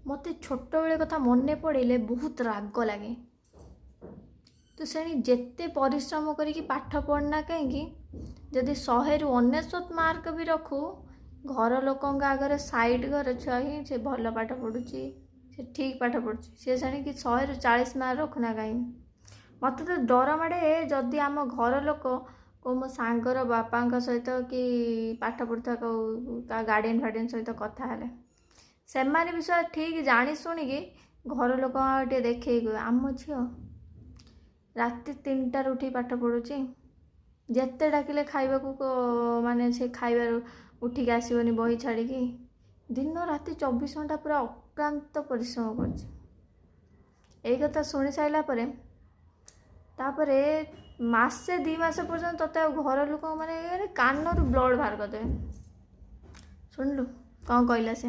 मत छोट बेले कथा मन पड़े बहुत राग लगे। तो से जिते परिश्रम करी पाठ पढ़ना कहीं जदि 100 रु 99 मार्क भी रखू घर लोक आगे साइड घर छुआ ही से भल पाठ पढ़ुची से ठीक पाठ पढ़ुची सी से 100 रु 40 मार्क रखुना कहीं मत तो डर माड़े जदि आम घर लोक को मो सांगर बापा सहित कि पाठ पढ़ुता का गार्डियन फार्डियन सहित कथा है से विषय ठीक जानी शुणिकी घर लोक टे देखे आम झी राति 3टार उठी पाठ पढ़ुची जिते डाकिले खाइबा को माने से खाइबार उठिक आसबनी बही छाड़ी दिन राति 24 घंटा पूरा अक्लांत परिश्रम कर कथा शुणी सारा तापरे मासे 2 मास पर्यंत तते घर लोक माने कान ब्लड बाहर करदे। शुणलु कौन कहला से